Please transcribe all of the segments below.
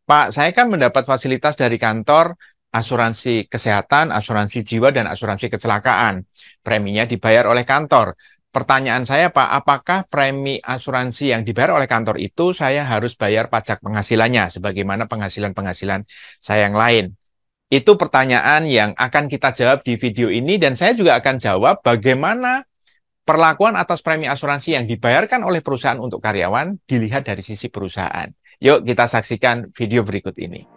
Pak, saya kan mendapat fasilitas dari kantor asuransi kesehatan, asuransi jiwa, dan asuransi kecelakaan. Preminya dibayar oleh kantor. Pertanyaan saya, Pak, apakah premi asuransi yang dibayar oleh kantor itu saya harus bayar pajak penghasilannya, sebagaimana penghasilan-penghasilan saya yang lain? Itu pertanyaan yang akan kita jawab di video ini, dan saya juga akan jawab bagaimana perlakuan atas premi asuransi yang dibayarkan oleh perusahaan untuk karyawan dilihat dari sisi perusahaan. Yuk kita saksikan video berikut ini.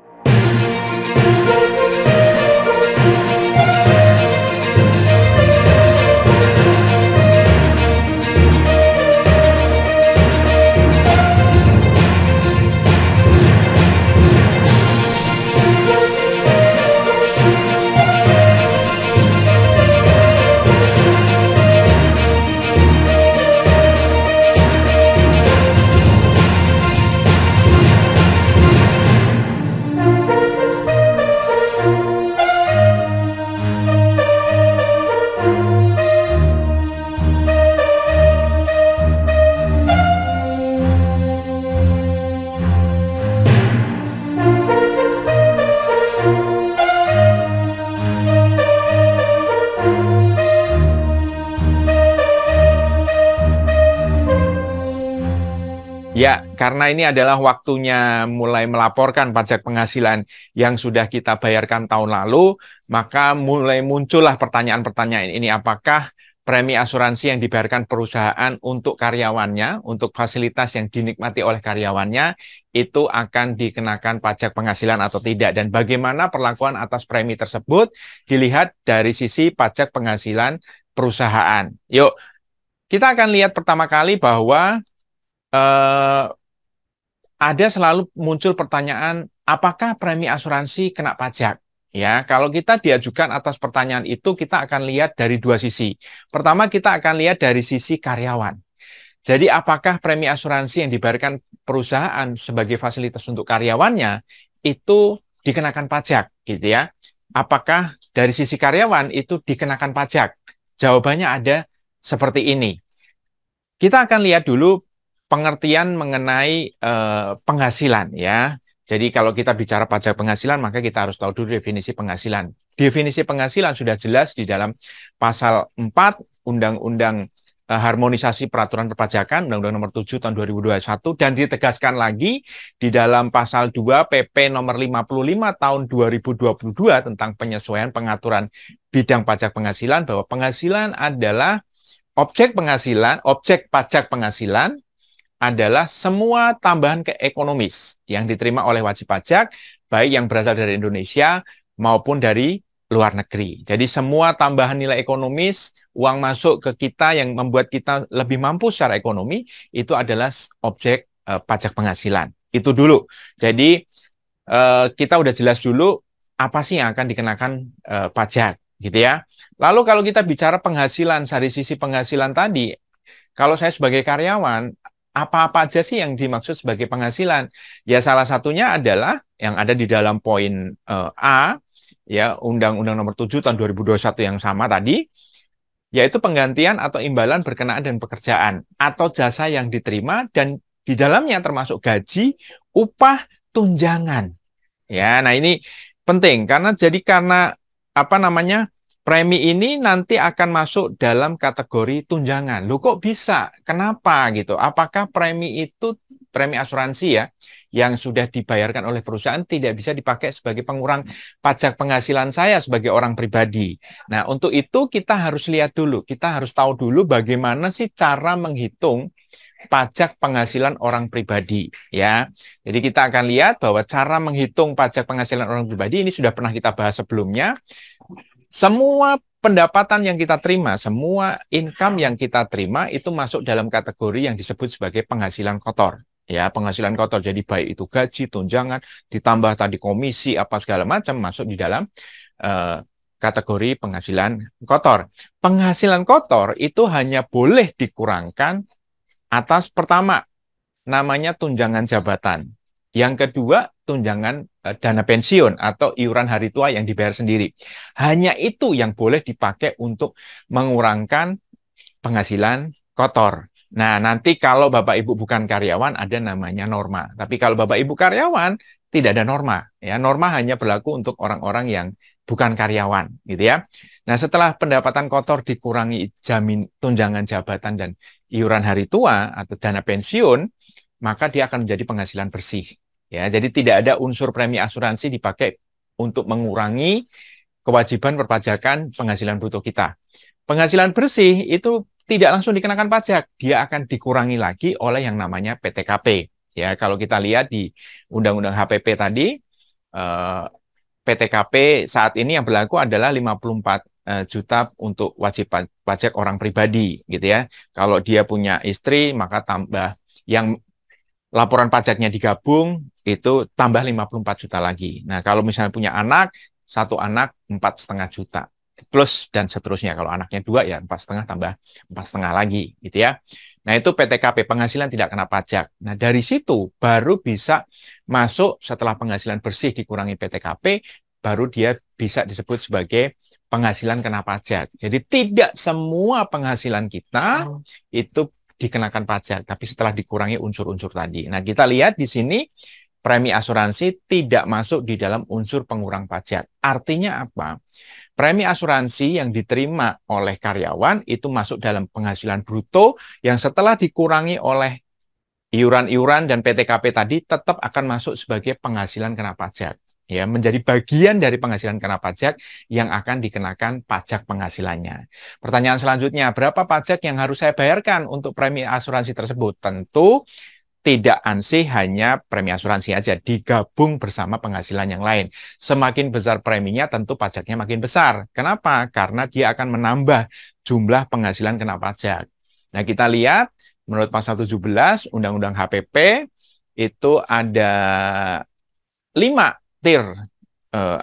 Ya, karena ini adalah waktunya mulai melaporkan pajak penghasilan yang sudah kita bayarkan tahun lalu, maka mulai muncullah pertanyaan-pertanyaan ini. Apakah premi asuransi yang dibayarkan perusahaan untuk karyawannya, untuk fasilitas yang dinikmati oleh karyawannya, itu akan dikenakan pajak penghasilan atau tidak? Dan bagaimana perlakuan atas premi tersebut dilihat dari sisi pajak penghasilan perusahaan. Yuk, kita akan lihat pertama kali bahwa ada selalu muncul pertanyaan, apakah premi asuransi kena pajak? Ya, kalau kita diajukan atas pertanyaan itu, kita akan lihat dari dua sisi. Pertama, kita akan lihat dari sisi karyawan. Jadi, apakah premi asuransi yang dibayarkan perusahaan sebagai fasilitas untuk karyawannya itu dikenakan pajak, gitu ya? Apakah dari sisi karyawan itu dikenakan pajak? Jawabannya ada seperti ini. Kita akan lihat dulu pengertian mengenai penghasilan ya. Jadi kalau kita bicara pajak penghasilan, maka kita harus tahu dulu definisi penghasilan. Definisi penghasilan sudah jelas di dalam pasal 4 Undang-Undang Harmonisasi Peraturan Perpajakan, Undang-Undang Nomor 7 Tahun 2021, dan ditegaskan lagi di dalam pasal 2 PP Nomor 55 Tahun 2022 tentang penyesuaian pengaturan bidang pajak penghasilan, bahwa penghasilan adalah objek pajak penghasilan adalah semua tambahan ekonomis yang diterima oleh wajib pajak, baik yang berasal dari Indonesia maupun dari luar negeri. Jadi semua tambahan nilai ekonomis, uang masuk ke kita yang membuat kita lebih mampu secara ekonomi, itu adalah objek pajak penghasilan. Itu dulu. Jadi kita udah jelas dulu apa sih yang akan dikenakan pajak, gitu ya. Lalu kalau kita bicara penghasilan, dari sisi penghasilan tadi, kalau saya sebagai karyawan, apa-apa aja sih yang dimaksud sebagai penghasilan? Ya salah satunya adalah yang ada di dalam poin A, ya Undang-Undang Nomor 7 Tahun 2021 yang sama tadi, yaitu penggantian atau imbalan berkenaan dan pekerjaan atau jasa yang diterima dan di dalamnya termasuk gaji, upah, tunjangan. Ya, nah ini penting karena apa namanya? Premi ini nanti akan masuk dalam kategori tunjangan. Loh kok bisa? Kenapa gitu? Apakah premi itu, premi asuransi ya, yang sudah dibayarkan oleh perusahaan tidak bisa dipakai sebagai pengurang pajak penghasilan saya sebagai orang pribadi? Nah, untuk itu kita harus lihat dulu, kita harus tahu dulu bagaimana sih cara menghitung pajak penghasilan orang pribadi ya. Jadi kita akan lihat bahwa cara menghitung pajak penghasilan orang pribadi ini sudah pernah kita bahas sebelumnya. Semua pendapatan yang kita terima, semua income yang kita terima itu masuk dalam kategori yang disebut sebagai penghasilan kotor. Ya, penghasilan kotor. Jadi baik itu gaji, tunjangan, ditambah tadi komisi, apa segala macam masuk di dalam kategori penghasilan kotor. Penghasilan kotor itu hanya boleh dikurangkan atas pertama, namanya tunjangan jabatan. Yang kedua, tunjangan dana pensiun atau iuran hari tua yang dibayar sendiri. Hanya itu yang boleh dipakai untuk mengurangkan penghasilan kotor. Nah, nanti kalau Bapak Ibu bukan karyawan, ada namanya norma. Tapi kalau Bapak Ibu karyawan, tidak ada norma. Ya, norma hanya berlaku untuk orang-orang yang bukan karyawan, gitu ya. Nah, setelah pendapatan kotor dikurangi tunjangan jabatan dan iuran hari tua atau dana pensiun, maka dia akan menjadi penghasilan bersih. Ya, jadi tidak ada unsur premi asuransi dipakai untuk mengurangi kewajiban perpajakan penghasilan bruto kita. Penghasilan bersih itu tidak langsung dikenakan pajak, dia akan dikurangi lagi oleh yang namanya PTKP. Ya, kalau kita lihat di Undang-Undang HPP tadi, PTKP saat ini yang berlaku adalah 54 juta untuk wajib pajak orang pribadi, gitu ya. Kalau dia punya istri, maka tambah yang laporan pajaknya digabung, itu tambah 54 juta lagi. Nah, kalau misalnya punya anak, satu anak 4,5 juta. Plus dan seterusnya. Kalau anaknya 2, ya 4,5 tambah 4,5 lagi, gitu ya. Nah, itu PTKP, penghasilan tidak kena pajak. Nah, dari situ baru bisa masuk setelah penghasilan bersih dikurangi PTKP, baru dia bisa disebut sebagai penghasilan kena pajak. Jadi tidak semua penghasilan kita itu dikenakan pajak, tapi setelah dikurangi unsur-unsur tadi. Nah, kita lihat di sini premi asuransi tidak masuk di dalam unsur pengurang pajak. Artinya apa? Premi asuransi yang diterima oleh karyawan itu masuk dalam penghasilan bruto yang setelah dikurangi oleh iuran-iuran dan PTKP tadi tetap akan masuk sebagai penghasilan kena pajak. Ya, menjadi bagian dari penghasilan kena pajak yang akan dikenakan pajak penghasilannya. Pertanyaan selanjutnya, berapa pajak yang harus saya bayarkan untuk premi asuransi tersebut? Tentu tidak ansih hanya premi asuransi aja, digabung bersama penghasilan yang lain. Semakin besar preminya, tentu pajaknya makin besar. Kenapa? Karena dia akan menambah jumlah penghasilan kena pajak. Nah, kita lihat, menurut pasal 17 Undang-Undang HPP, itu ada 5 tir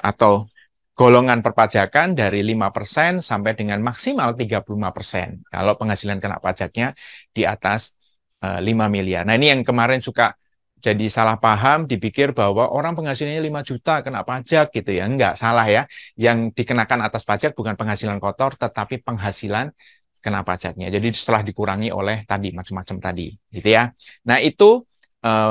atau golongan perpajakan dari 5% sampai dengan maksimal 35%. Kalau penghasilan kena pajaknya di atas 5 miliar. Nah, ini yang kemarin suka jadi salah paham, dipikir bahwa orang penghasilannya 5 juta kena pajak gitu ya. Enggak, salah ya. Yang dikenakan atas pajak bukan penghasilan kotor, tetapi penghasilan kena pajaknya. Jadi setelah dikurangi oleh tadi, macam-macam tadi. Gitu ya. Nah, itu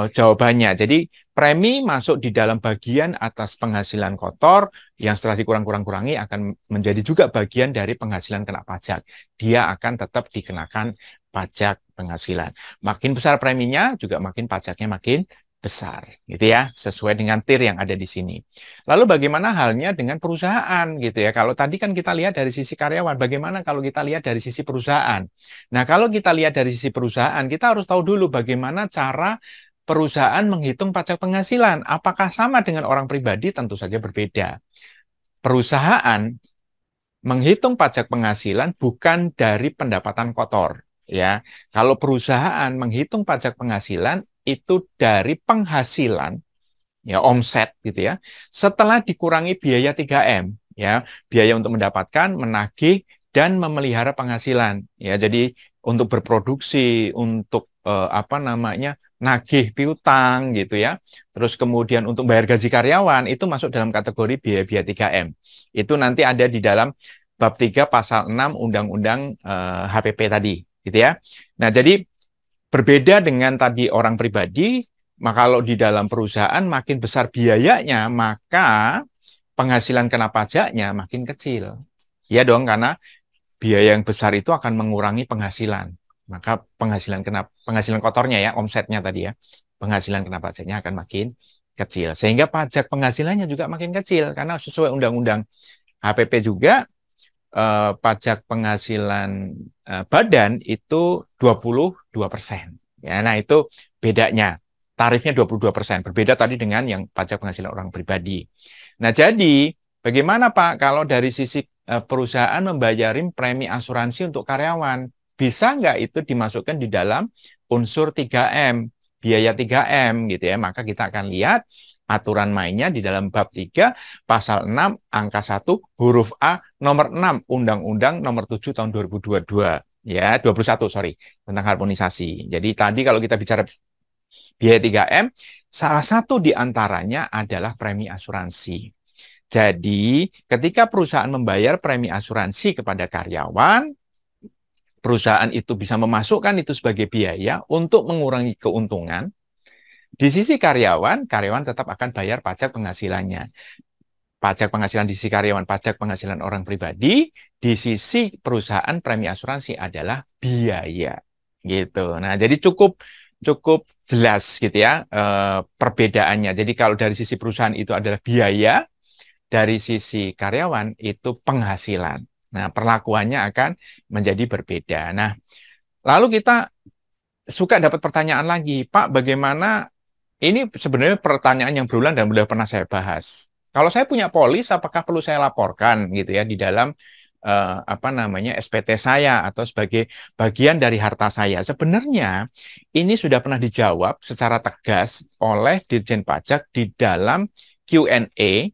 jawabannya. Jadi premi masuk di dalam bagian atas penghasilan kotor yang setelah dikurang-kurangi akan menjadi juga bagian dari penghasilan kena pajak. Dia akan tetap dikenakan pajak penghasilan. Makin besar preminya, juga makin pajaknya makin besar, gitu ya, sesuai dengan tir yang ada di sini. Lalu bagaimana halnya dengan perusahaan, gitu ya? Kalau tadi kan kita lihat dari sisi karyawan, bagaimana kalau kita lihat dari sisi perusahaan? Nah, kalau kita lihat dari sisi perusahaan, kita harus tahu dulu bagaimana cara perusahaan menghitung pajak penghasilan. Apakah sama dengan orang pribadi? Tentu saja berbeda. Perusahaan menghitung pajak penghasilan bukan dari pendapatan kotor, ya. Kalau perusahaan menghitung pajak penghasilan itu dari penghasilan, ya, omset gitu ya, setelah dikurangi biaya 3M, ya, biaya untuk mendapatkan, menagih, dan memelihara penghasilan, ya. Jadi untuk berproduksi, untuk nagih piutang gitu ya. Terus kemudian untuk bayar gaji karyawan itu masuk dalam kategori biaya-biaya 3M. Itu nanti ada di dalam bab 3 pasal 6 Undang-Undang HPP tadi, gitu ya. Nah, jadi berbeda dengan tadi orang pribadi, maka kalau di dalam perusahaan makin besar biayanya, maka penghasilan kena pajaknya makin kecil. Ya dong, karena biaya yang besar itu akan mengurangi penghasilan. Maka penghasilan kotornya ya, omsetnya tadi ya, penghasilan kena pajaknya akan makin kecil. Sehingga pajak penghasilannya juga makin kecil karena sesuai undang-undang HPP juga pajak penghasilan badan itu 22%. Ya, nah itu bedanya. Tarifnya 22%. Berbeda tadi dengan yang pajak penghasilan orang pribadi. Nah, jadi bagaimana Pak kalau dari sisi perusahaan membayarin premi asuransi untuk karyawan? Bisa nggak itu dimasukkan di dalam unsur 3M, biaya 3M gitu ya? Maka kita akan lihat aturan mainnya di dalam bab 3 pasal 6 angka 1 huruf A nomor 6 Undang-Undang nomor 7 tahun 2022 ya 21 sorry tentang harmonisasi. Jadi tadi kalau kita bicara biaya 3M, salah satu di antaranya adalah premi asuransi. Jadi ketika perusahaan membayar premi asuransi kepada karyawan, perusahaan itu bisa memasukkan itu sebagai biaya untuk mengurangi keuntungan Di sisi karyawan, karyawan tetap akan bayar pajak penghasilannya. Pajak penghasilan di sisi karyawan, pajak penghasilan orang pribadi, di sisi perusahaan premi asuransi adalah biaya. Gitu. Nah, jadi cukup cukup jelas gitu ya perbedaannya. Jadi kalau dari sisi perusahaan itu adalah biaya, dari sisi karyawan itu penghasilan. Nah, perlakuannya akan menjadi berbeda. Nah, lalu kita suka dapat pertanyaan lagi, Pak, bagaimana ini sebenarnya pertanyaan yang berulang dan sudah pernah saya bahas. Kalau saya punya polis, apakah perlu saya laporkan gitu ya di dalam apa namanya SPT saya atau sebagai bagian dari harta saya? Sebenarnya ini sudah pernah dijawab secara tegas oleh Dirjen Pajak di dalam Q&A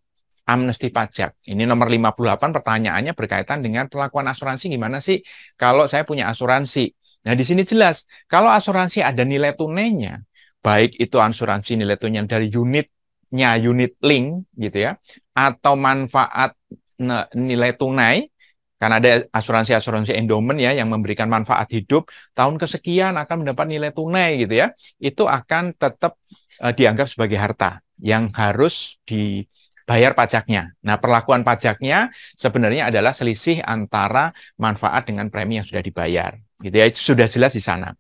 amnesti pajak. Ini nomor 58 pertanyaannya berkaitan dengan perlakuan asuransi gimana sih kalau saya punya asuransi. Nah, di sini jelas kalau asuransi ada nilai tunainya, baik itu asuransi nilai tunainya dari unitnya, unit link gitu ya, atau manfaat nilai tunai, karena ada asuransi-asuransi endowment ya yang memberikan manfaat hidup tahun kesekian akan mendapat nilai tunai gitu ya, itu akan tetap dianggap sebagai harta yang harus dibayar pajaknya. Nah, perlakuan pajaknya sebenarnya adalah selisih antara manfaat dengan premi yang sudah dibayar. Gitu ya, itu sudah jelas di sana.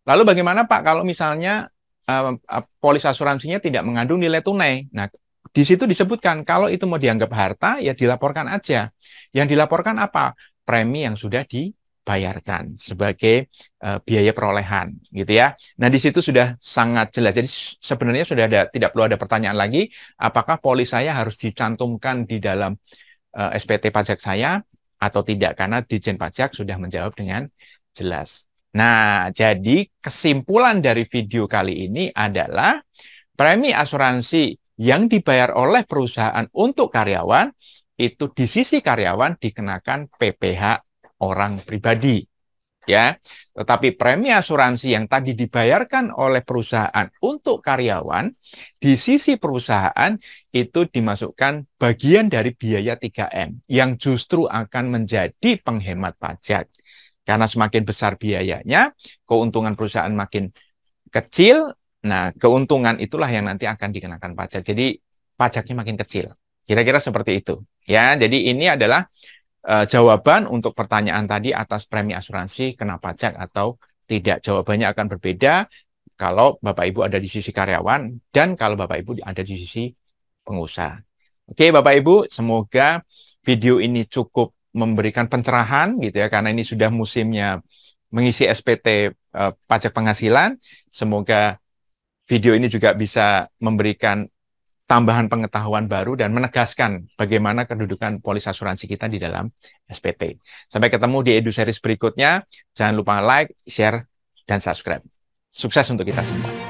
Lalu bagaimana Pak kalau misalnya polis asuransinya tidak mengandung nilai tunai? Nah, di situ disebutkan kalau itu mau dianggap harta ya dilaporkan aja. Yang dilaporkan apa? Premi yang sudah dibayarkan sebagai biaya perolehan, gitu ya. Nah, di situ sudah sangat jelas. Jadi sebenarnya sudah tidak perlu ada pertanyaan lagi. Apakah polis saya harus dicantumkan di dalam SPT pajak saya atau tidak? Karena Ditjen Pajak sudah menjawab dengan jelas. Nah, jadi kesimpulan dari video kali ini adalah premi asuransi yang dibayar oleh perusahaan untuk karyawan itu di sisi karyawan dikenakan PPh orang pribadi. Ya, tetapi premi asuransi yang tadi dibayarkan oleh perusahaan untuk karyawan di sisi perusahaan itu dimasukkan bagian dari biaya 3M yang justru akan menjadi penghemat pajak. Karena semakin besar biayanya, keuntungan perusahaan makin kecil. Nah, keuntungan itulah yang nanti akan dikenakan pajak. Jadi, pajaknya makin kecil. Kira-kira seperti itu. Ya, jadi ini adalah jawaban untuk pertanyaan tadi atas premi asuransi kena pajak atau tidak. Jawabannya akan berbeda kalau Bapak Ibu ada di sisi karyawan dan kalau Bapak Ibu ada di sisi pengusaha. Oke, Bapak Ibu, semoga video ini cukup memberikan pencerahan gitu ya, karena ini sudah musimnya mengisi SPT pajak penghasilan. Semoga video ini juga bisa memberikan tambahan pengetahuan baru dan menegaskan bagaimana kedudukan polis asuransi kita di dalam SPT. Sampai ketemu di Edu Series berikutnya. Jangan lupa like, share, dan subscribe. Sukses untuk kita semua.